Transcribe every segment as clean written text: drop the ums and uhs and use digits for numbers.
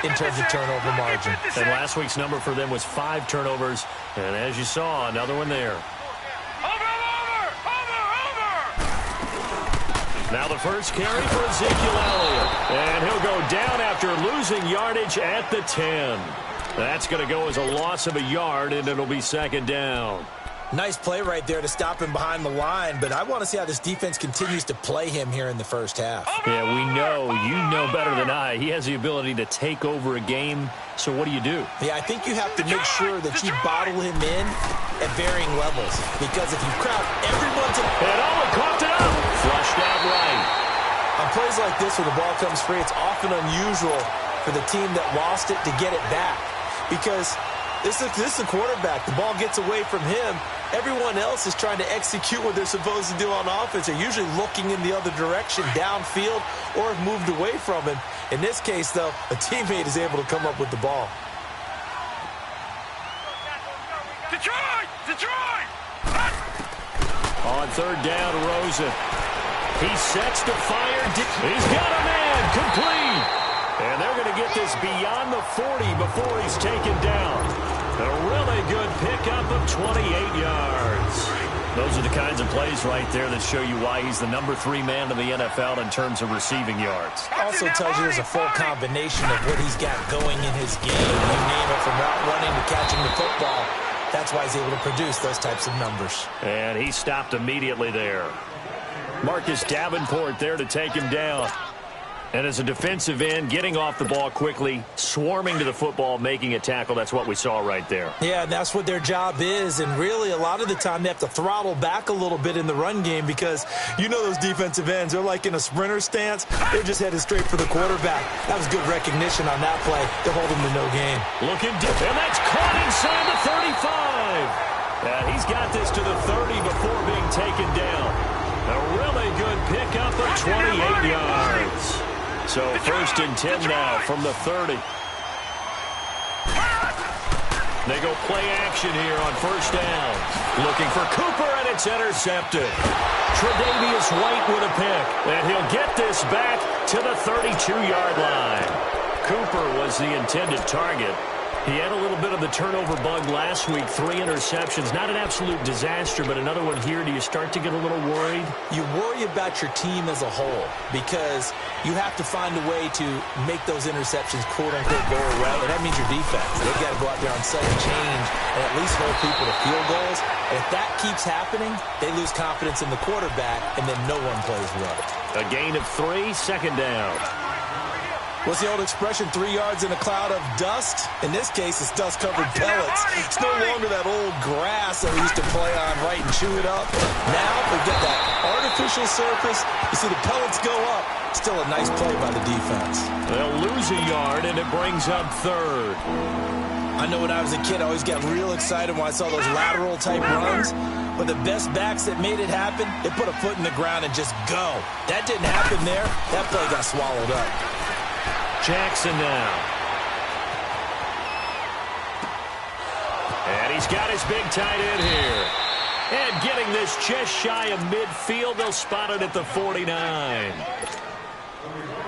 in terms of turnover margin. And last week's number for them was 5 turnovers. And as you saw, another one there. Now the first carry for Ezekiel Elliott. And he'll go down after losing yardage at the 10. That's going to go as a loss of a yard, and it'll be second down. Nice play right there to stop him behind the line, but I want to see how this defense continues to play him here in the first half. Yeah, we know. You know better than I. He has the ability to take over a game, so what do you do? Yeah, I think you have to make sure that you bottle him in at varying levels, because if you crowd everyone to... And coughed it up! Flushed out right. On plays like this where the ball comes free, it's often unusual for the team that lost it to get it back, because this is the quarterback. The ball gets away from him. Everyone else is trying to execute what they're supposed to do on offense. They're usually looking in the other direction, downfield, or have moved away from him. In this case, though, a teammate is able to come up with the ball. Detroit! On third down, Rosen. He sets to fire. He's got a man. Complete. And they're going to get this beyond the 40 before he's taken down. A really good pickup of 28 yards. Those are the kinds of plays right there that show you why he's the number 3 man in the NFL in terms of receiving yards. Also tells you there's a full combination of what he's got going in his game. You name it, from route running to catching the football. That's why he's able to produce those types of numbers. And he stopped immediately there. Marcus Davenport there to take him down. And as a defensive end, getting off the ball quickly, swarming to the football, making a tackle, that's what we saw right there. Yeah, and that's what their job is. And really, a lot of the time, they have to throttle back a little bit in the run game, because you know those defensive ends, they're like in a sprinter stance. They're just headed straight for the quarterback. That was good recognition on that play to hold him to no gain. Looking deep, and that's caught inside the 35. And he's got this to the 30 before being taken down. A really good pickup of 28 yards. So first and 10 now from the 30. They go play action here on first down. Looking for Cooper, and it's intercepted. Tre'Davious White with a pick, and he'll get this back to the 32-yard line. Cooper was the intended target. He had a little bit of the turnover bug last week, 3 interceptions. Not an absolute disaster, but another one here. Do you start to get a little worried? You worry about your team as a whole, because you have to find a way to make those interceptions, quote-unquote, go away, and that means your defense. They've got to go out there on second change and at least hold people to field goals. And if that keeps happening, they lose confidence in the quarterback, and then no one plays well. A gain of 3, second down. What's the old expression, 3 yards in a cloud of dust? In this case, it's dust-covered pellets. It's no longer that old grass that we used to play on, right, and chew it up. Now we've got that artificial surface. You see the pellets go up. Still a nice play by the defense. They'll lose a yard, and it brings up third. I know when I was a kid, I always got real excited when I saw those lateral-type runs. But the best backs that made it happen, they put a foot in the ground and just go. That didn't happen there. That play got swallowed up. Jackson now. And he's got his big tight end here. And getting this just shy of midfield, they'll spot it at the 49.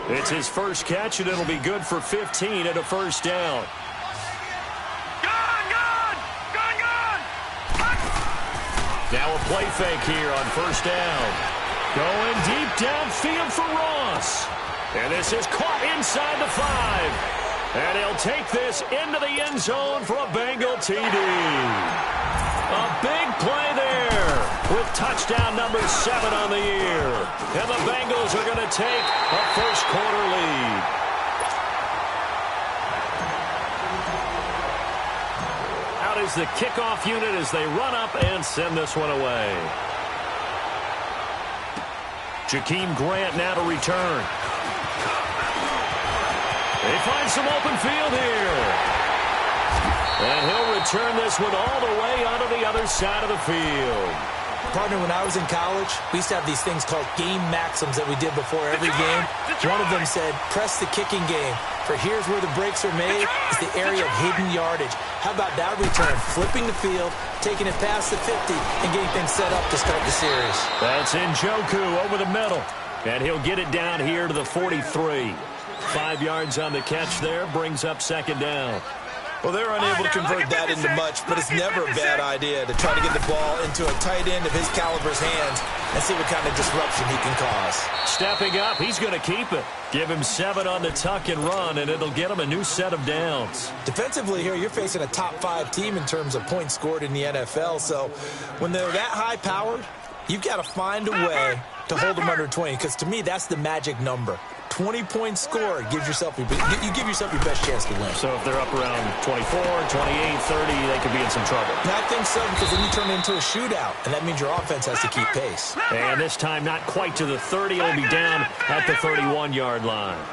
It's his first catch, and it'll be good for 15 at a first down. Now a play fake here on first down. Going deep downfield for Ross. And this is caught inside the 5. And he'll take this into the end zone for a Bengal TD. A big play there with touchdown number 7 on the year. And the Bengals are going to take a first quarter lead. Out is the kickoff unit as they run up and send this one away. Jakeem Grant now to return. They find some open field here. And he'll return this one all the way onto the other side of the field. Partner, when I was in college, we used to have these things called game maxims that we did before every game. One of them said, press the kicking game. For here's where the breaks are made. It's the area of hidden yardage. How about that return? Flipping the field, taking it past the 50, and getting things set up to start the series. That's Njoku over the middle. And he'll get it down here to the 43. 5 yards on the catch there, brings up second down. Well, they're unable to convert that into much, but it's never a bad idea to try to get the ball into a tight end of his caliber's hands and see what kind of disruption he can cause. Stepping up, he's going to keep it. Give him 7 on the tuck and run, and it'll get him a new set of downs. Defensively here, you're facing a top-5 team in terms of points scored in the NFL, so when they're that high-powered, you've got to find a way to hold them under 20, because to me, that's the magic number. 20-point score gives yourself you give yourself your best chance to win. So if they're up around 24, 28, 30, they could be in some trouble. I think so, because then you turn it into a shootout, and that means your offense has to keep pace. And this time not quite to the 30. It'll be down at the 31-yard line.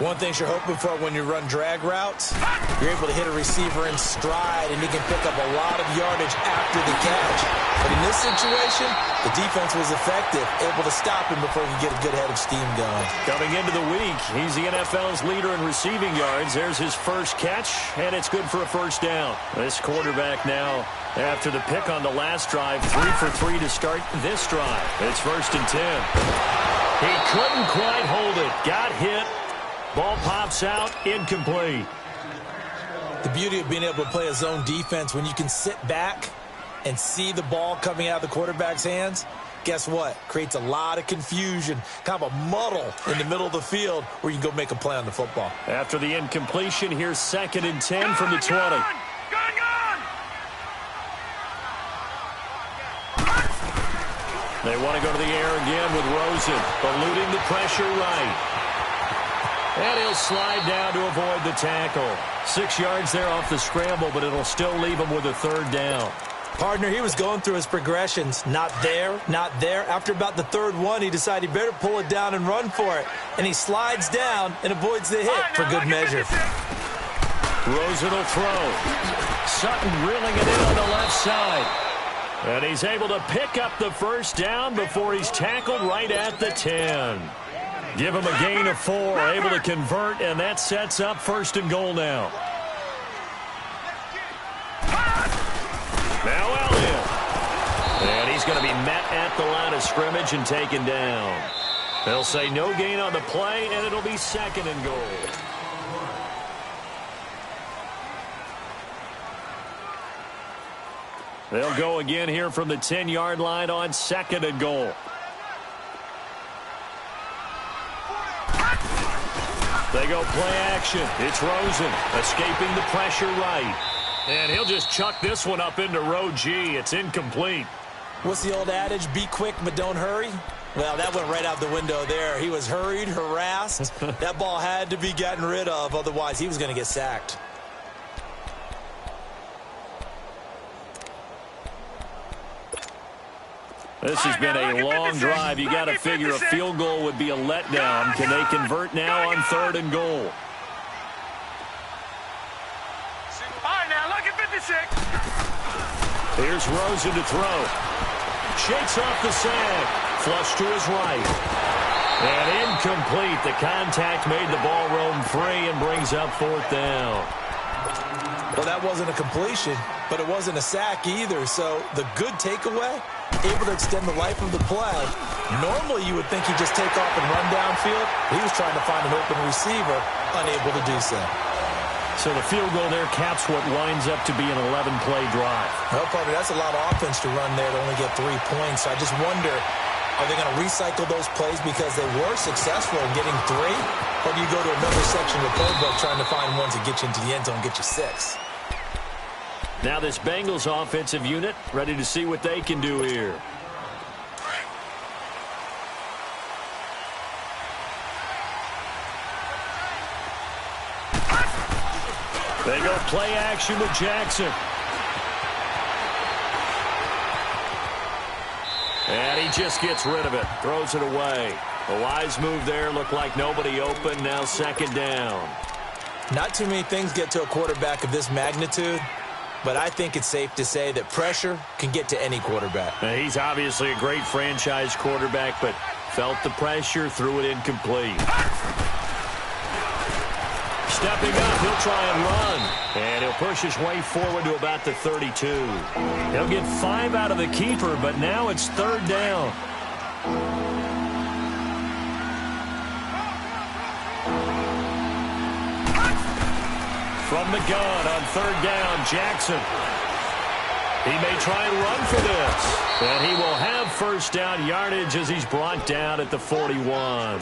One thing you're hoping for when you run drag routes, you're able to hit a receiver in stride, and he can pick up a lot of yardage after the catch. But in this situation, the defense was effective, able to stop him before he could get a good head of steam going. Coming into the week, he's the NFL's leader in receiving yards. There's his first catch, and it's good for a first down. This quarterback now, after the pick on the last drive, 3 for 3 to start this drive. It's 1st and 10. He couldn't quite hold it. Got hit. Ball pops out, incomplete. The beauty of being able to play a zone defense when you can sit back and see the ball coming out of the quarterback's hands, guess what? Creates a lot of confusion, kind of a muddle in the middle of the field where you can go make a play on the football. After the incompletion, here's 2nd and 10 from the 20. They want to go to the air again with Rosen, eluding the pressure right. And he'll slide down to avoid the tackle. 6 yards there off the scramble, but it'll still leave him with a 3rd down. Partner, he was going through his progressions. Not there, not there. After about the 3rd one, he decided he better pull it down and run for it. And he slides down and avoids the hit for good measure. Rosen will throw. Sutton reeling it in on the left side. And he's able to pick up the first down before he's tackled right at the 10. Give him a gain of 4, able to convert, and that sets up 1st and goal now. Now Elliott. And he's going to be met at the line of scrimmage and taken down. They'll say no gain on the play, and it'll be 2nd and goal. They'll go again here from the 10-yard line on 2nd and goal. They go play action. It's Rosen escaping the pressure right. And he'll just chuck this one up into row G. It's incomplete. What's the old adage? Be quick, but don't hurry. Well, that went right out the window there. He was hurried, harassed. That ball had to be gotten rid of. Otherwise, he was going to get sacked. This has been a long drive. You got to figure a field goal would be a letdown. Can they convert now on 3rd and goal? All right, now look at 56. Here's Rosen to throw. Shakes off the sag. Flush to his right. And incomplete. The contact made the ball roam free and brings up 4th down. Well, that wasn't a completion, but it wasn't a sack either. So the good takeaway, able to extend the life of the play. Normally, you would think he'd just take off and run downfield. He was trying to find an open receiver, unable to do so. So the field goal there caps what winds up to be an 11-play drive. Well, partner, that's a lot of offense to run there to only get 3 points. So I just wonder, are they going to recycle those plays because they were successful in getting 3? Or do you go to another section of the playbook trying to find ones that get you into the end zone and get you 6? Now this Bengals offensive unit ready to see what they can do here. They go play action with Jackson. And he just gets rid of it. Throws it away. A wise move there. Looked like nobody open. Now 2nd down. Not too many things get to a quarterback of this magnitude, but I think it's safe to say that pressure can get to any quarterback. Now, he's obviously a great franchise quarterback, but felt the pressure, threw it incomplete. Stepping up, he'll try and run. And he'll push his way forward to about the 32. He'll get 5 out of the keeper, but now it's 3rd down. From the gun on third down, Jackson. He may try and run for this. And he will have first down yardage as he's brought down at the 41.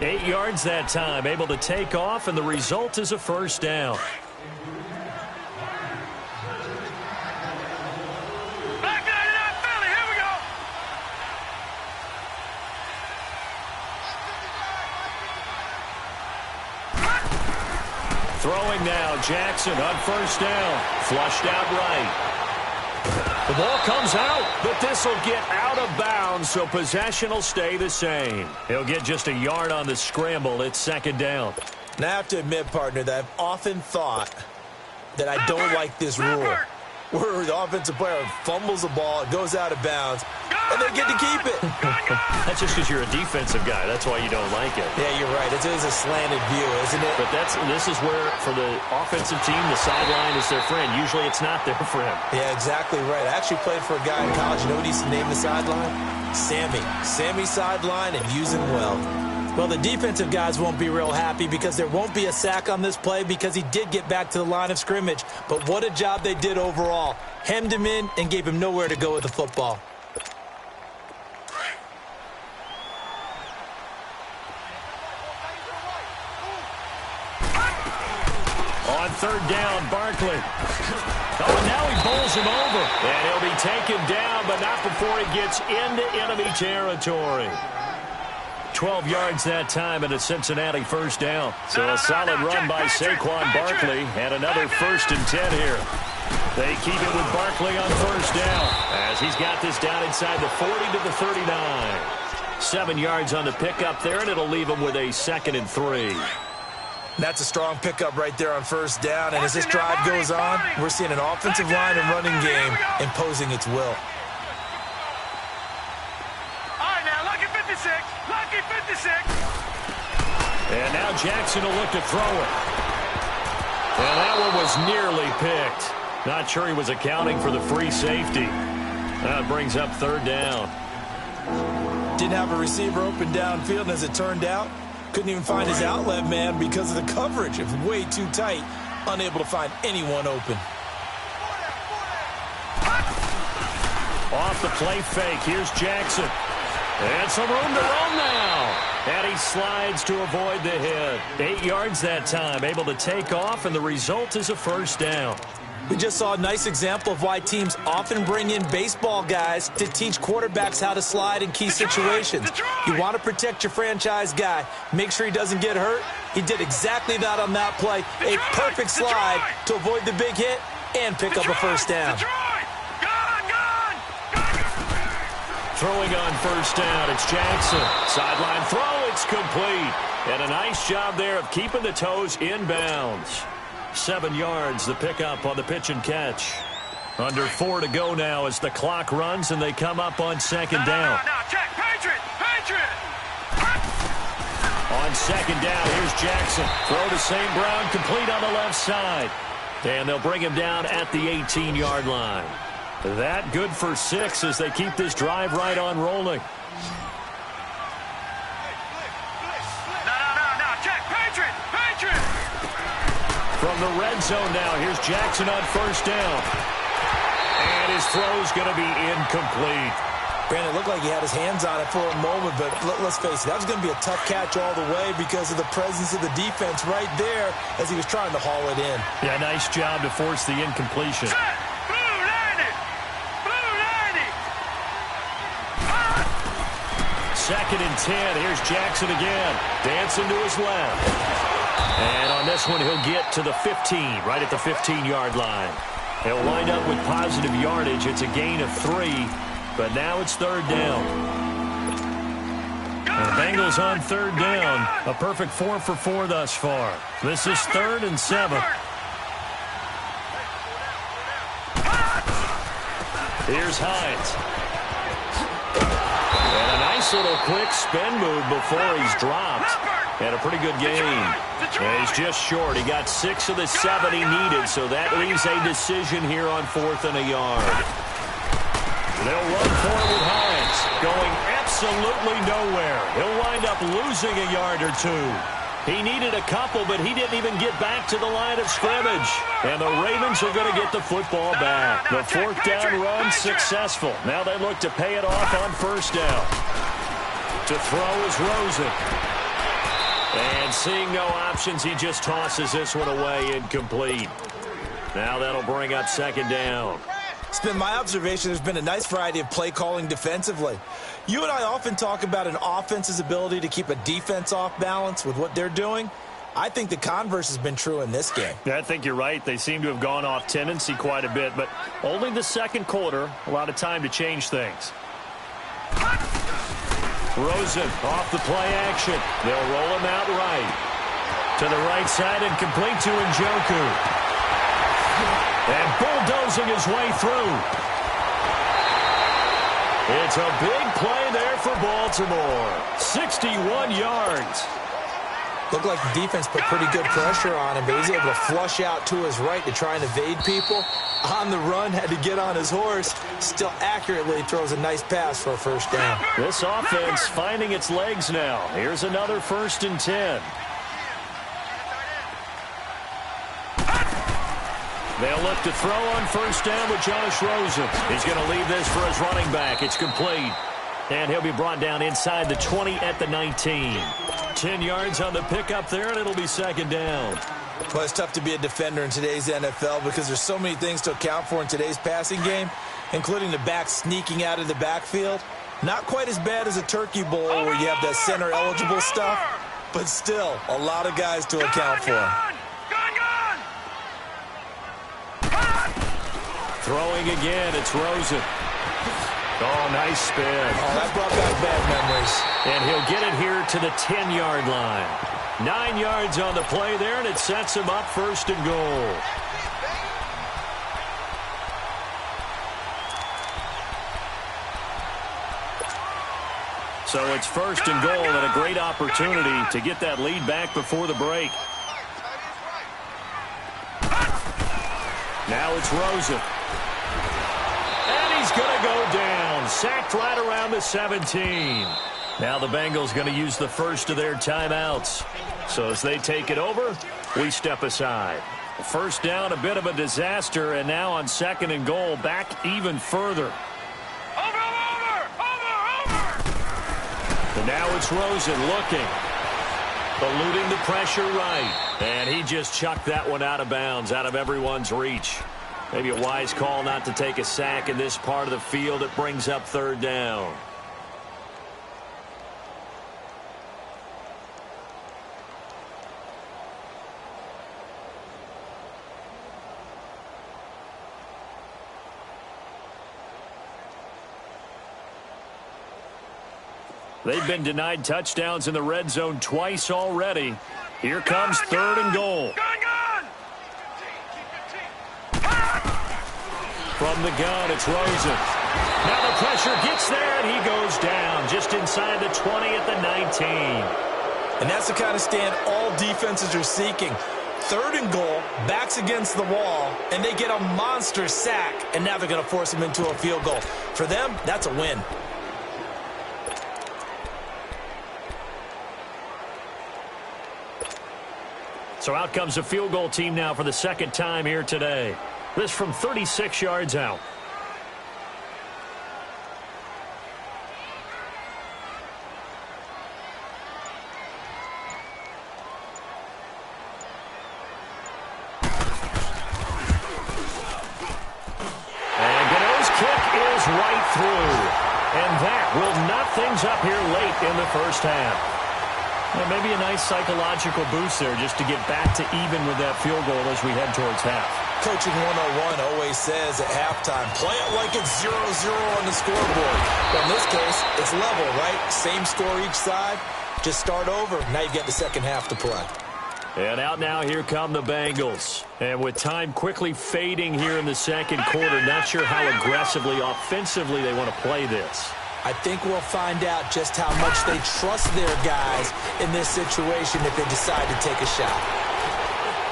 8 yards that time, able to take off, and the result is a first down. Throwing now, Jackson on first down. Flushed out right. The ball comes out, but this will get out of bounds, so possession will stay the same. He'll get just a yard on the scramble. It's second down. Now, I have to admit, partner, that I've often thought that I don't like this rule, where the offensive player fumbles the ball, it goes out of bounds, and they get to keep it. That's just because you're a defensive guy. That's why you don't like it. Yeah, you're right. It is a slanted view, isn't it? But this is where, for the offensive team, the sideline is their friend. Usually it's not there for him. Yeah, exactly right. I actually played for a guy in college. You know what he used to name the sideline? Sammy. Sammy sideline, and use him well. Well, the defensive guys won't be real happy because there won't be a sack on this play because he did get back to the line of scrimmage. But what a job they did overall. Hemmed him in and gave him nowhere to go with the football. On third down, Barkley. Oh, and now he bowls him over. And he'll be taken down, but not before he gets into enemy territory. 12 yards that time and a Cincinnati first down. So a solid run by Saquon Barkley and another 1st and 10 here. They keep it with Barkley on first down as he's got this down inside the 40 to the 39. 7 yards on the pickup there, and it'll leave him with a 2nd and 3. That's a strong pickup right there on first down. And as this drive goes on, we're seeing an offensive line and running game imposing its will. All right, now, lucky 56. Lucky 56. And now Jackson will look to throw it. And that one was nearly picked. Not sure he was accounting for the free safety. That brings up third down. Didn't have a receiver open downfield, and as it turned out, couldn't even find his outlet man because of the coverage. It was way too tight, unable to find anyone open. Off the play fake, here's Jackson. And some room to roam now. And he slides to avoid the hit. 8 yards that time, able to take off, and the result is a first down. We just saw a nice example of why teams often bring in baseball guys to teach quarterbacks how to slide in key situations. You want to protect your franchise guy. Make sure he doesn't get hurt. He did exactly that on that play. A perfect slide to avoid the big hit and pick up a first down. Throwing on first down, it's Jackson. Sideline throw, it's complete. And a nice job there of keeping the toes inbounds. 7 yards, the pickup on the pitch and catch. Under 4 to go now as the clock runs and they come up on second down. Check, Patriot! On second down, here's Jackson. Throw to St. Brown, complete on the left side. And they'll bring him down at the 18-yard line. That good for 6 as they keep this drive right on rolling. From the red zone now, here's Jackson on first down. And his throw's going to be incomplete. Brandon, it looked like he had his hands on it for a moment, but let's face it, that was going to be a tough catch all the way because of the presence of the defense right there as he was trying to haul it in. Yeah, nice job to force the incompletion. Second and 10, here's Jackson again. Dancing to his left. And on this one, he'll get to the 15, right at the 15-yard line. He'll wind up with positive yardage. It's a gain of 3, but now it's third down. And the Bengals on third down. A perfect 4 for 4 thus far. This is 3rd and 7. Here's Hines. And a nice little quick spin move before he's dropped. And a pretty good game. And he's just short. He got 6 of the 7 he needed, so that leaves a decision here on 4th and a yard. They'll run for it with Hines, going absolutely nowhere. He'll wind up losing a yard or 2. He needed a couple, but he didn't even get back to the line of scrimmage. And the Ravens are going to get the football back. The fourth down run successful. Now they look to pay it off on first down. To throw is Rosen. And seeing no options, he just tosses this one away incomplete. Now that'll bring up second down. It's been my observation there's been a nice variety of play calling defensively. You and I often talk about an offense's ability to keep a defense off balance with what they're doing. I think the converse has been true in this game. Yeah, I think you're right. They seem to have gone off tendency quite a bit, but only the second quarter, a lot of time to change things. Rosen off the play action. They'll roll him out right. To the right side and complete to Njoku. And bulldozing his way through. It's a big play there for Baltimore. 61 yards. Looked like the defense put pretty good pressure on him, but he's able to flush out to his right to try and evade people. On the run, had to get on his horse. Still accurately throws a nice pass for a first down. This offense finding its legs now. Here's another 1st and 10. They'll look to throw on first down with Josh Rosen. He's going to leave this for his running back. It's complete. And he'll be brought down inside the 20 at the 19. 10 yards on the pickup there, and it'll be second down. Well, it's tough to be a defender in today's NFL because there's so many things to account for in today's passing game, including the back sneaking out of the backfield. Not quite as bad as a turkey bowl where you have that center-eligible stuff, but still a lot of guys to account for. Throwing again, it's Rosen. Oh, nice spin. Oh, that brought back bad memories. And he'll get it here to the 10-yard line. 9 yards on the play there, and it sets him up 1st and goal. So it's 1st and goal and a great opportunity to get that lead back before the break. Now it's Rosen. And he's going to go down. Sacked right around the 17. Now the Bengals going to use the first of their timeouts. So as they take it over, we step aside. First down, a bit of a disaster, and now on 2nd and goal, back even further. And now it's Rosen looking. Eluding the pressure right. And he just chucked that one out of bounds, out of everyone's reach. Maybe a wise call not to take a sack in this part of the field. It brings up 3rd down. They've been denied touchdowns in the red zone twice already. Here comes 3rd and goal. From the gun, it's Rosen. Now the pressure gets there, and he goes down just inside the 20 at the 19. And that's the kind of stand all defenses are seeking. 3rd and goal, backs against the wall, and they get a monster sack, and now they're going to force him into a field goal. For them, that's a win. So out comes the field goal team now for the 2nd time here today. This from 36 yards out. And Gano's kick is right through. And that will knot things up here late in the first half. Well, maybe a nice psychological boost there just to get back to even with that field goal as we head towards half. Coaching 101 always says at halftime, play it like it's 0-0 on the scoreboard. But in this case, it's level, right? Same score each side. Just start over. Now you get the second half to play. And out now, here come the Bengals. And with time quickly fading here in the second quarter, not sure how aggressively, offensively they want to play this. I think we'll find out just how much they trust their guys in this situation if they decide to take a shot.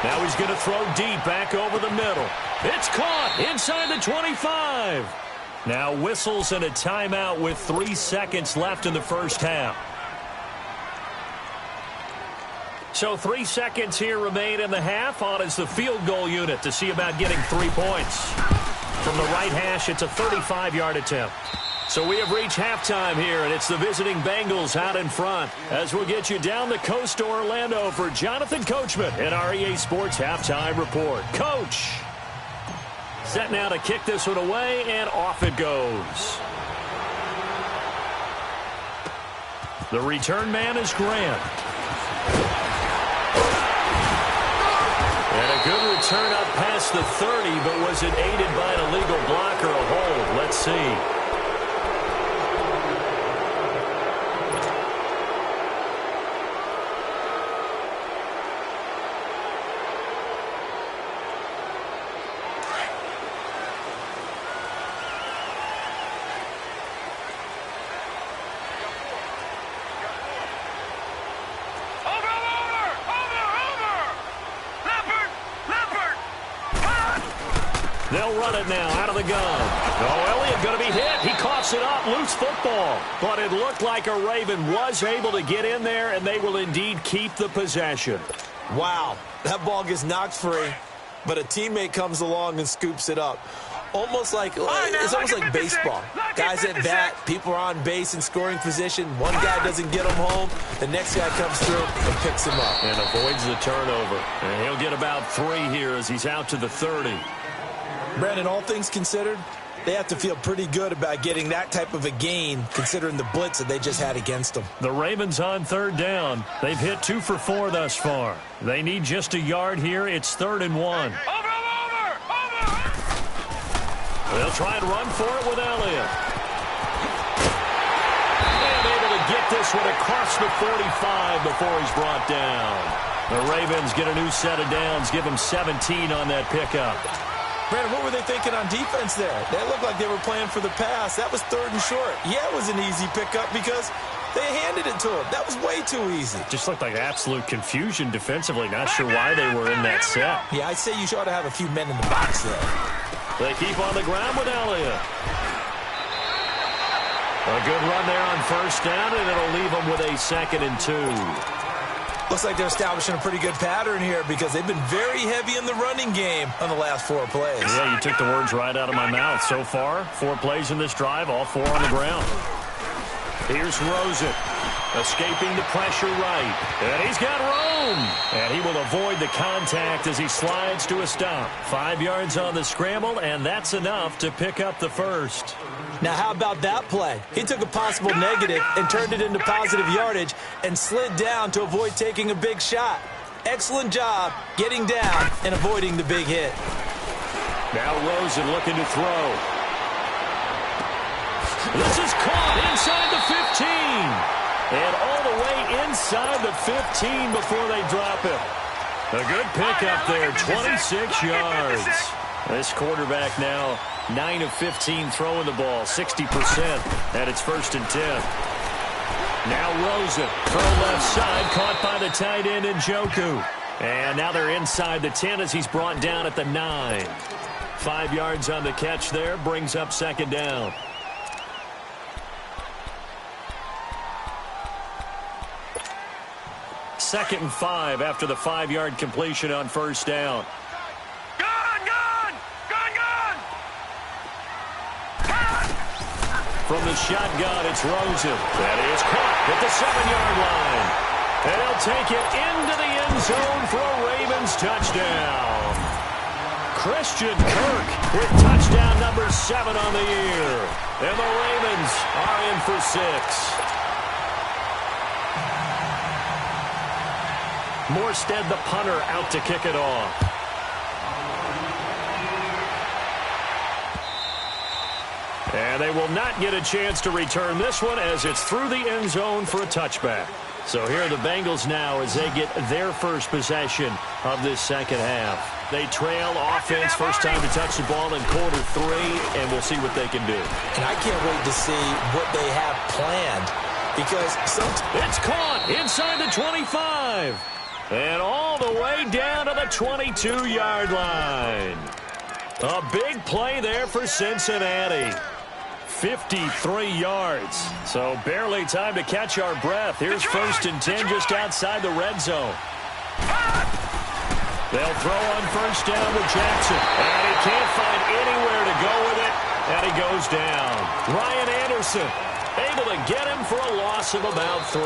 Now he's going to throw deep back over the middle. It's caught inside the 25. Now whistles and a timeout with 3 seconds left in the first half. So 3 seconds here remain in the half. On is the field goal unit to see about getting 3 points. From the right hash, it's a 35-yard attempt. So we have reached halftime here, and it's the visiting Bengals out in front. As we'll get you down the coast to Orlando for Jonathan Coachman in our EA Sports Halftime Report. Coach, set now to kick this one away, and off it goes. The return man is Grant. And a good return up past the 30, but was it aided by an illegal block or a hold? Let's see. They'll run it now out of the gun. Oh, Elliott going to be hit. He coughs it up. Loose football. But it looked like a Raven was able to get in there, and they will indeed keep the possession. Wow. That ball gets knocked free, but a teammate comes along and scoops it up. Almost like, it's almost like baseball. Guys at bat, people are on base in scoring position. One guy doesn't get him home. The next guy comes through and picks him up. And avoids the turnover. And he'll get about 3 here as he's out to the 30. Brandon, all things considered, they have to feel pretty good about getting that type of a gain, considering the blitz that they just had against them. The Ravens on third down. They've hit 2 for 4 thus far. They need just a yard here. It's 3rd and 1. They'll try and run for it with Elliott. And able to get this one across the 45 before he's brought down. The Ravens get a new set of downs, give them 17 on that pickup. Brandon, what were they thinking on defense there? That looked like they were playing for the pass. That was 3rd and short. Yeah, it was an easy pickup because they handed it to him. That was way too easy. Just looked like absolute confusion defensively. Not sure why they were in that set. Yeah, I'd say you ought to have a few men in the box there. They keep on the ground with Elliott. A good run there on 1st down, and it'll leave them with a 2nd and 2. Looks like they're establishing a pretty good pattern here because they've been very heavy in the running game on the last 4 plays. Yeah, you took the words right out of my mouth. So far, 4 plays in this drive, all 4 on the ground. Here's Rosen, escaping the pressure right. And he's got room. And he will avoid the contact as he slides to a stop. 5 yards on the scramble, and that's enough to pick up the first. Now, how about that play? He took a possible negative and turned it into positive yardage and slid down to avoid taking a big shot. Excellent job getting down and avoiding the big hit. Now Rosen looking to throw. This is caught inside the 15. And all the way inside the 15 before they drop it. A good pickup there, 26 yards. This quarterback now 9 of 15 throwing the ball, 60%, and it's 1st and 10. Now Rosen, throw left side, caught by the tight end Njoku. And now they're inside the 10 as he's brought down at the 9. 5 yards on the catch there, brings up 2nd down. Second and 5 after the 5-yard completion on 1st down. From the shotgun, it's Rosen. That is caught at the 7-yard line. And he'll take it into the end zone for a Ravens touchdown. Christian Kirk with touchdown number 7 on the year. And the Ravens are in for 6. Morstead, the punter, out to kick it off. And they will not get a chance to return this one as it's through the end zone for a touchback. So here are the Bengals now as they get their first possession of this 2nd half. They trail offense, first time to touch the ball in quarter 3, and we'll see what they can do. And I can't wait to see what they have planned because it's caught inside the 25 and all the way down to the 22-yard line. A big play there for Cincinnati. 53 yards. So barely time to catch our breath. Here's 1st and 10 just outside the red zone. They'll throw on first down with Jackson. And he can't find anywhere to go with it. And he goes down. Ryan Anderson able to get him for a loss of about 3.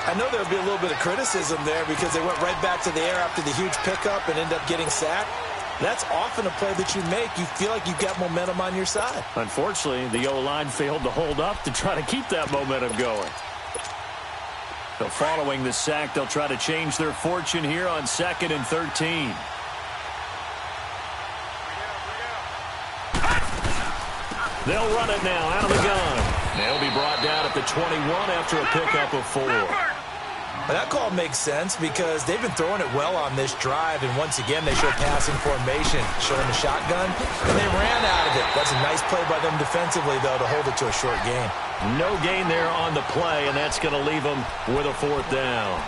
I know there'll be a little bit of criticism there because they went right back to the air after the huge pickup and end up getting sacked. That's often a play that you make. You feel like you've got momentum on your side. Unfortunately, the O-line failed to hold up to try to keep that momentum going. So following the sack, they'll try to change their fortune here on 2nd and 13. They'll run it now out of the gun. They'll be brought down at the 21 after a pickup of 4. Well, that call makes sense because they've been throwing it well on this drive, and once again they show passing formation, showing the shotgun, and they ran out of it. That's a nice play by them defensively, though, to hold it to a short gain. No gain there on the play, and that's going to leave them with a 4th down.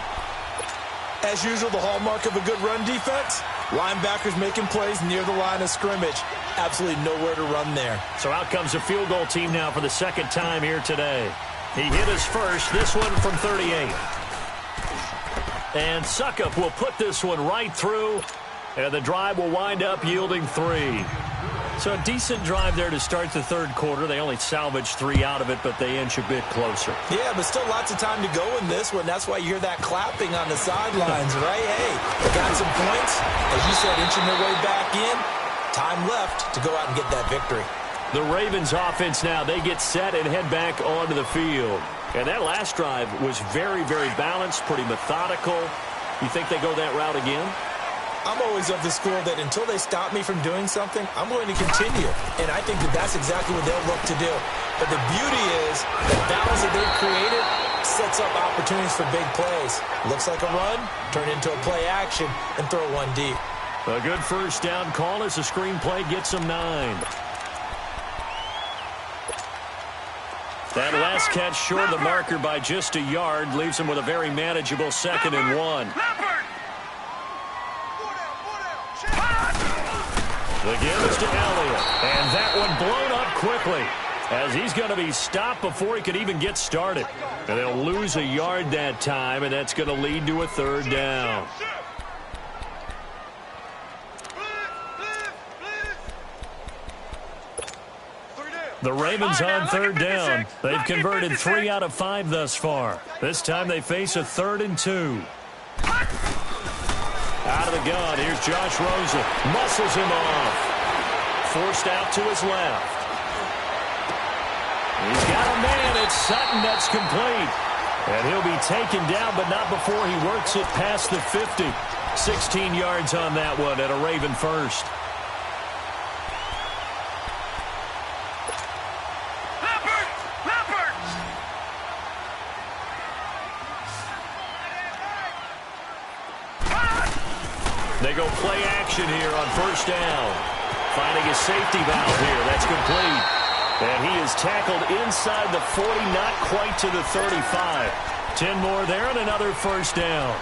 As usual, the hallmark of a good run defense, linebackers making plays near the line of scrimmage. Absolutely nowhere to run there. So out comes the field goal team now for the 2nd time here today. He hit his first, this one from 38. And Suckup will put this one right through, and the drive will wind up yielding 3. So a decent drive there to start the 3rd quarter. They only salvaged 3 out of it, but they inch a bit closer. Yeah, but still lots of time to go in this one. That's why you hear that clapping on the sidelines, right? Hey, they got some points. As you said, inching their way back in. Time left to go out and get that victory. The Ravens offense now, they get set and head back onto the field. And that last drive was very, very balanced, pretty methodical. You think they go that route again? I'm always of the school that until they stop me from doing something, I'm going to continue. And I think that that's exactly what they'll look to do. But the beauty is the balance that they've created sets up opportunities for big plays. Looks like a run, turn into a play action, and throw one deep. A good first down call as the screen play gets them 9. That last catch short of the marker by just a yard leaves him with a very manageable 2nd and 1. The give is to Elliott, and that one blown up quickly as he's going to be stopped before he could even get started. And they'll lose a yard that time, and that's going to lead to a 3rd down. The Ravens on 3rd down. They've converted 3 out of 5 thus far. This time they face a 3rd and 2. Out of the gun, here's Josh Rosen. Muscles him off. Forced out to his left. He's got a man. It's Sutton that's complete. And he'll be taken down, but not before he works it past the 50. 16 yards on that one at a Raven first. They go play action here on first down. Finding a safety valve here. That's complete. And he is tackled inside the 40, not quite to the 35. 10 more there and another first down.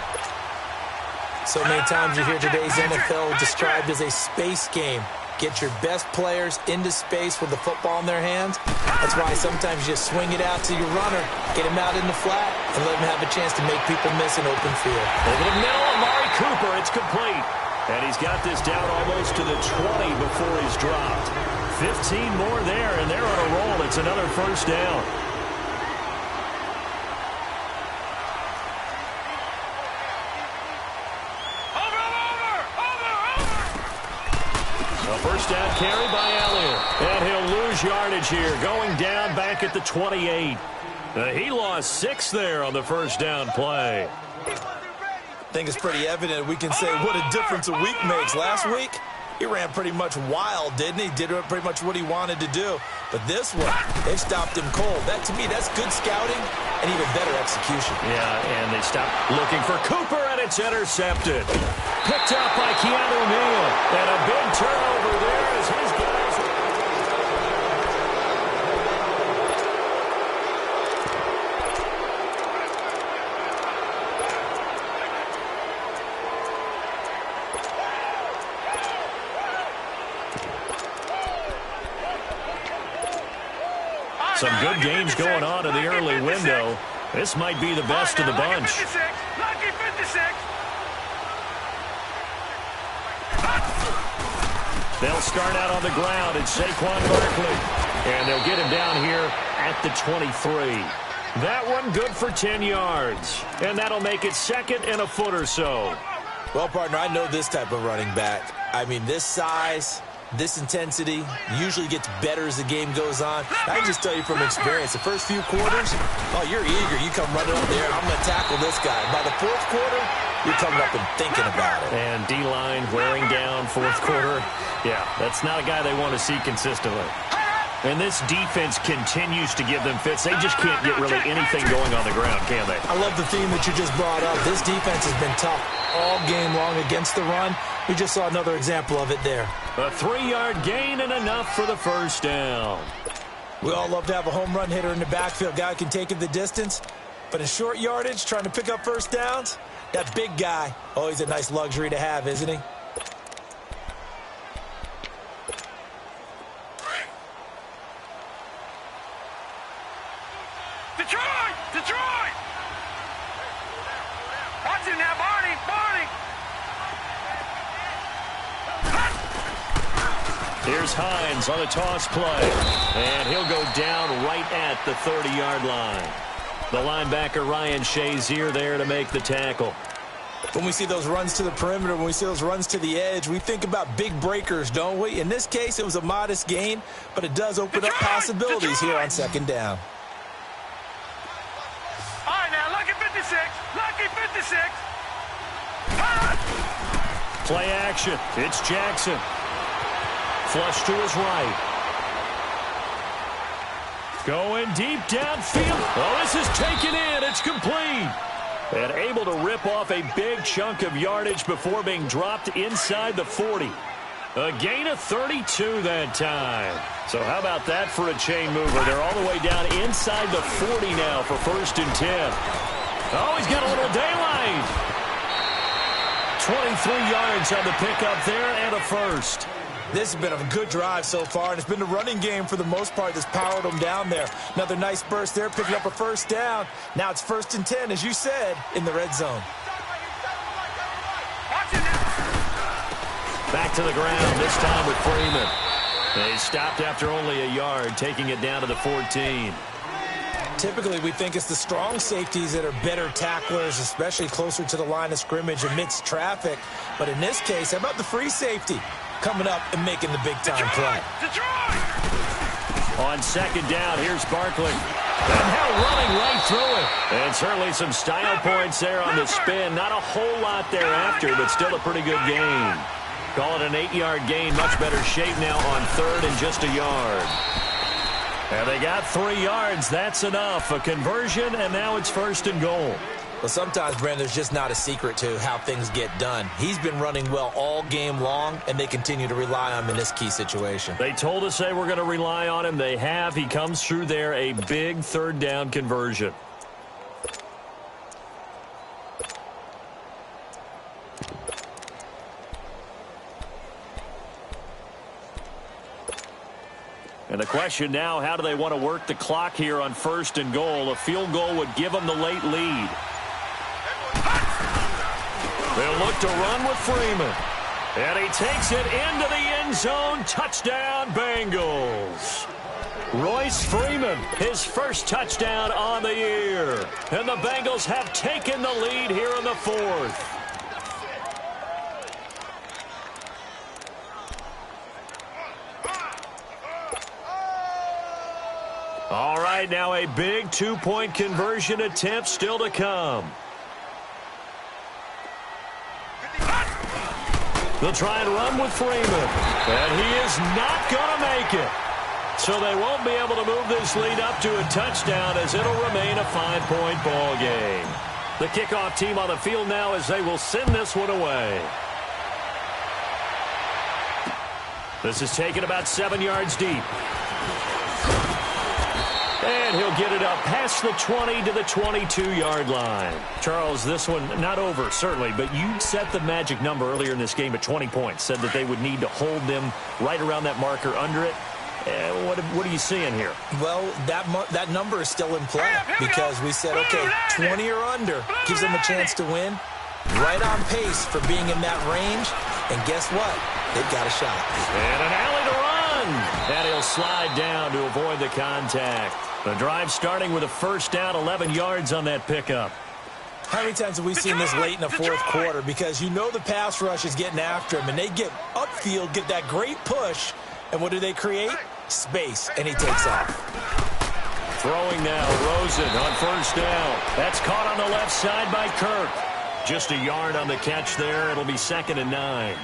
So many times you hear today's NFL described as a space game. Get your best players into space with the football in their hands. That's why sometimes you just swing it out to your runner, get him out in the flat, and let him have a chance to make people miss an open field. Over the middle, Amari Cooper, it's complete. And he's got this down almost to the 20 before he's dropped. 15 more there, and they're on a roll. It's another first down. A first down carry by Elliott. And he'll lose yardage here, going down back at the 28. He lost 6 there on the first down play. I think it's pretty evident we can say what a difference a week makes. Last week, he ran pretty much wild, didn't he? Did pretty much what he wanted to do. But this one, they've stopped him cold. That, to me, that's good scouting and even better execution. Yeah, and they stopped looking for Cooper, and it's intercepted. Picked up by Keanu Neal. And a big turnover there as his guys... Some good games going on in the early window. This might be the best of the bunch. They'll start out on the ground. It's Saquon Barkley. And they'll get him down here at the 23. That one good for 10 yards. And that'll make it 2nd and a foot or so. Well, partner, I know this type of running back. I mean, this size, this intensity usually gets better as the game goes on. I can just tell you from experience, the first few quarters, oh, you're eager. You come running up there, I'm going to tackle this guy. By the 4th quarter, you're coming up and thinking about it. And D-line wearing down 4th quarter. Yeah, that's not a guy they want to see consistently. And this defense continues to give them fits. They just can't get really anything going on the ground, can they? I love the theme that you just brought up. This defense has been tough all game long against the run. We just saw another example of it there. A 3-yard gain and enough for the first down. We all love to have a home run hitter in the backfield. Guy can take it the distance. But in short yardage, trying to pick up first downs, that big guy, always a nice luxury to have, isn't he? Detroit! Detroit! Watch it now, Barney! Barney! Here's Hines on a toss play. And he'll go down right at the 30-yard line. The linebacker, Ryan Shazier, there to make the tackle. When we see those runs to the perimeter, when we see those runs to the edge, we think about big breakers, don't we? In this case, it was a modest gain, but it does open up possibilities here on 2nd down. All right, now, lucky 56. Lucky 56. Play action. It's Jackson. Flush to his right. Going deep downfield. Oh, this is taken in. It's complete. And able to rip off a big chunk of yardage before being dropped inside the 40. A gain of 32 that time. So how about that for a chain mover? They're all the way down inside the 40 now for 1st and 10. Oh, he's got a little daylight. 23 yards on the pickup there and a first. This has been a good drive so far, and it's been the running game for the most part that's powered them down there. Another nice burst there, picking up a first down. Now it's 1st and 10, as you said, in the red zone. Back to the ground, this time with Freeman. They stopped after only a yard, taking it down to the 14. Typically, we think it's the strong safeties that are better tacklers, especially closer to the line of scrimmage amidst traffic. But in this case, how about the free safety coming up and making the big-time play? Detroit! On 2nd down, here's Barkley. And now running right through it. And certainly some style points there on the spin. Not a whole lot thereafter, but still a pretty good gain. Call it an 8-yard gain. Much better shape now on 3rd and just a yard. And they got 3 yards. That's enough. A conversion, and now it's 1st and goal. Well, sometimes, Brandon, there's just not a secret to how things get done. He's been running well all game long, and they continue to rely on him in this key situation. They told us they were going to rely on him. They have. He comes through there, a big 3rd down conversion. And the question now, how do they want to work the clock here on 1st and goal? A field goal would give them the late lead. They'll look to run with Freeman. And he takes it into the end zone. Touchdown, Bengals. Royce Freeman, his first touchdown on the year. And the Bengals have taken the lead here in the 4th. All right, now a big 2-point conversion attempt still to come. They'll try and run with Freeman. And he is not going to make it. So they won't be able to move this lead up to a touchdown as it'll remain a 5-point ball game. The kickoff team on the field now as they will send this one away. This is taken about 7 yards deep. And he'll get it up past the 20 to the 22-yard line. Charles, this one not over, certainly, but you set the magic number earlier in this game at 20 points, said that they would need to hold them right around that marker under it. What are you seeing here? Well, that number is still in play because we said, okay, 20 or under gives them a chance to win. Right on pace for being in that range. And guess what? they've got a shot. And an alley to run. And he'll slide down to avoid the contact. The drive starting with a first down, 11 yards on that pickup. How many times have we seen this late in the fourth quarter? Because you know the pass rush is getting after him, and they get upfield, get that great push, and what do they create? Space, and he takes off. Throwing now, Rosen on first down. That's caught on the left side by Kirk. Just a yard on the catch there. It'll be 2nd and 9.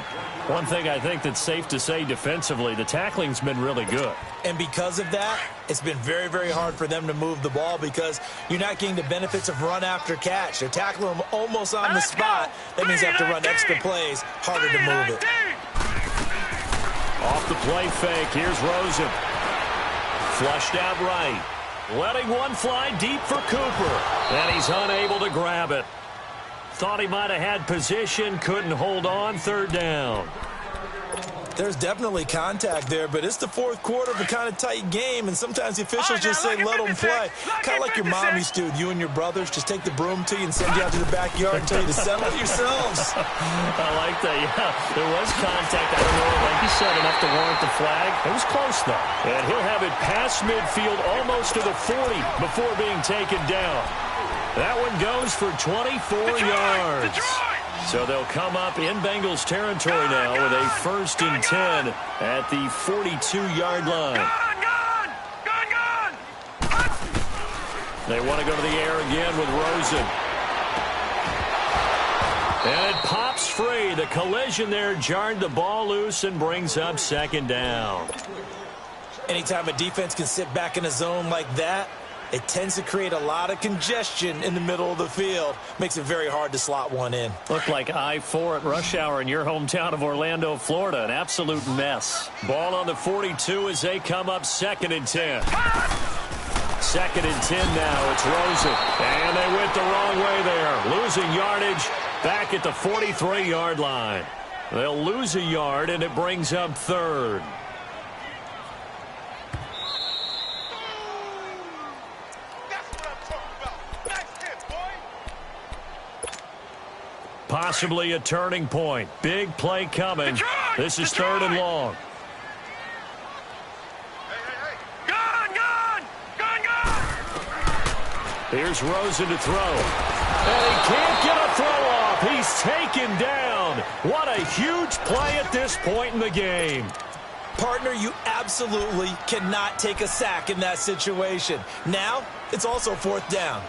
One thing I think that's safe to say defensively, the tackling's been really good. And because of that, it's been very, very hard for them to move the ball because you're not getting the benefits of run after catch. They're tackling them almost on the spot. That means you have to run extra plays, harder to move it. Off the play fake, here's Rosen. Flushed out right. Letting one fly deep for Cooper. And he's unable to grab it. Thought he might have had position, couldn't hold on, 3rd down. There's definitely contact there, but it's the fourth quarter of a kind of tight game, and sometimes the officials just say let them play. Kind of like your mom used to, you and your brothers just take the broom to you and send you out to the backyard and tell you to settle it yourselves. I like that, yeah. There was contact. I don't know, like you said, enough to warrant the flag. It was close, though. And he'll have it past midfield almost to the 40 before being taken down. That one goes for 24 yards. So they'll come up in Bengals territory now with a 1st and 10 at the 42-yard line. They want to go to the air again with Rosen. And it pops free. The collision there jarred the ball loose and brings up 2nd down. Anytime a defense can sit back in a zone like that, it tends to create a lot of congestion in the middle of the field. Makes it very hard to slot one in. Looked like I-4 at rush hour in your hometown of Orlando, Florida. An absolute mess. Ball on the 42 as they come up 2nd and 10. 2nd and 10 now. It's Rosen. And they went the wrong way there. Losing yardage back at the 43-yard line. They'll lose a yard, and it brings up 3rd. Possibly a turning point. Big play coming. This is 3rd and long. Here's Rosen to throw. And he can't get a throw off. He's taken down. What a huge play at this point in the game. Partner, you absolutely cannot take a sack in that situation. Now, it's also 4th down.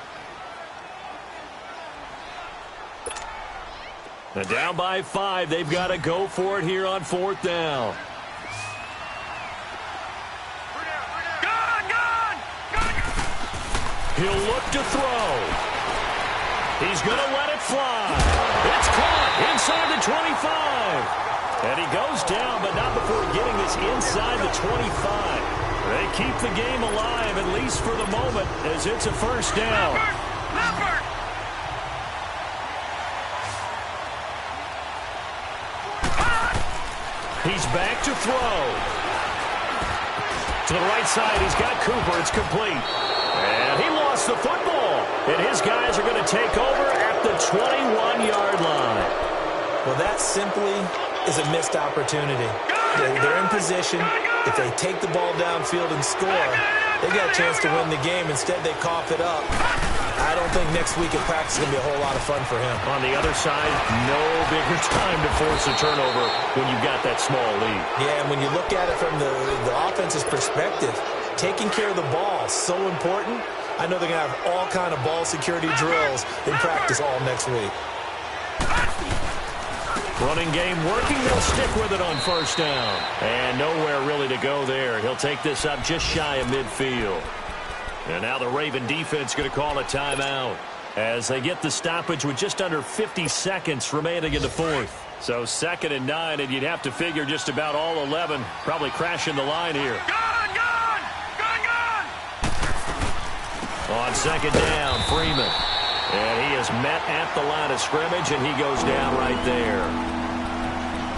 And down by 5. They've got to go for it here on 4th down. He'll look to throw. He's going to let it fly. It's caught inside the 25. And he goes down, but not before getting this inside the 25. They keep the game alive, at least for the moment, as it's a 1st down. He's back to throw. To the right side, he's got Cooper. It's complete. And he lost the football. And his guys are going to take over at the 21-yard line. Well, that simply is a missed opportunity. They're in position. If they take the ball downfield and score, they got a chance to win the game. Instead, they cough it up. I don't think next week at practice is going to be a whole lot of fun for him. On the other side, no bigger time to force a turnover when you've got that small lead. Yeah, and when you look at it from the offense's perspective, taking care of the ball is so important. I know they're going to have all kind of ball security drills in practice all next week. Running game working. They'll stick with it on 1st down. And nowhere really to go there. He'll take this up just shy of midfield. And now the Raven defense going to call a timeout as they get the stoppage with just under 50 seconds remaining in the 4th. So 2nd and 9, and you'd have to figure just about all 11 probably crashing the line here. On 2nd down, Freeman. And he is met at the line of scrimmage, and he goes down right there.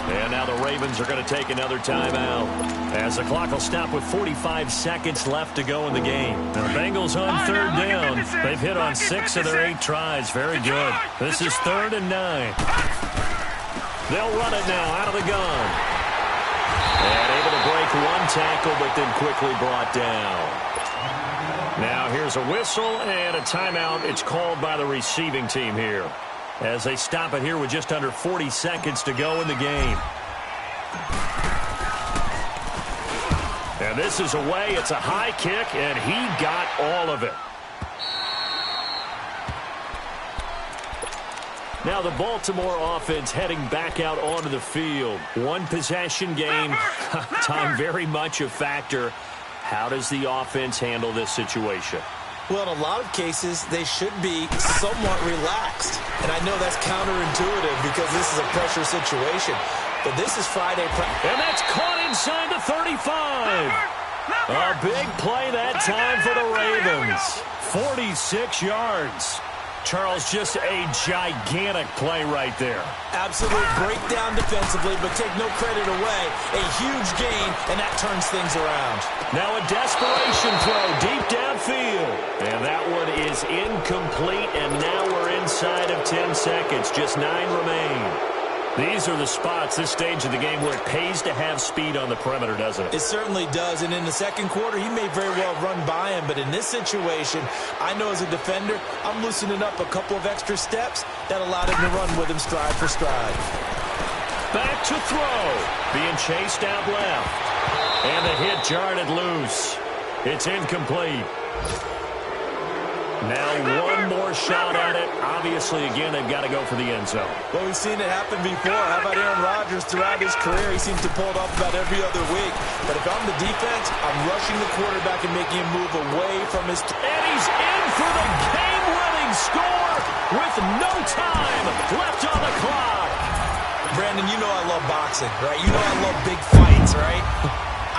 And now the Ravens are going to take another timeout as the clock will stop with 45 seconds left to go in the game. Now the Bengals on 3rd down. They've hit on 6 of their 8 tries. Very good. This is 3rd and 9. They'll run it now out of the gun. tackle, but then quickly brought down. Now here's a whistle and a timeout. It's called by the receiving team here, as they stop it here with just under 40 seconds to go in the game. And this is away. It's a high kick, and he got all of it. Now the Baltimore offense heading back out onto the field. One possession game. Time very much a factor. How does the offense handle this situation? Well, in a lot of cases, they should be somewhat relaxed. And I know that's counterintuitive because this is a pressure situation. But this is Friday practice. And that's caught inside the 35. A big play that time for the Ravens. 46 yards. Charles, just a gigantic play right there. Absolute breakdown defensively, but take no credit away. A huge gain, and that turns things around. Now a desperation throw deep downfield. And that one is incomplete, and now we're inside of 10 seconds. Just 9 remain. These are the spots, this stage of the game, where it pays to have speed on the perimeter, doesn't it? It certainly does, and in the second quarter, he may very well run by him, but in this situation, I know as a defender, I'm loosening up a couple of extra steps that allowed him to run with him stride for stride. Back to throw, being chased out left, and the hit jarred it loose. It's incomplete. Now one more shot at it. Obviously, again, they've got to go for the end zone. Well, we've seen it happen before. How about Aaron Rodgers throughout his career? He seems to pull it off about every other week. But if I'm the defense, I'm rushing the quarterback and making him move away from his... And he's in for the game-winning score with no time left on the clock. Brandon, you know I love boxing, right? You know I love big fights, right?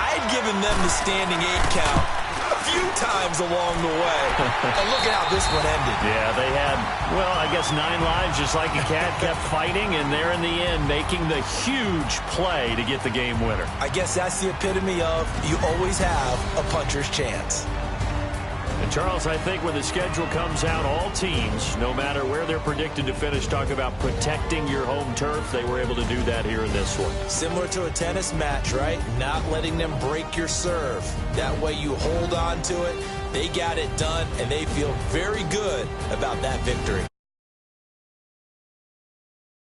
I had given them the standing 8 count a few times along the way. And look at how this one ended. Yeah, they had, well, I guess 9 lives, just like a cat, kept fighting, and they're in the end making the huge play to get the game winner. I guess that's the epitome of you always have a puncher's chance. And Charles, I think when the schedule comes out, all teams, no matter where they're predicted to finish, talk about protecting your home turf. They were able to do that here in this one. Similar to a tennis match, right? Not letting them break your serve. That way you hold on to it. They got it done, and they feel very good about that victory.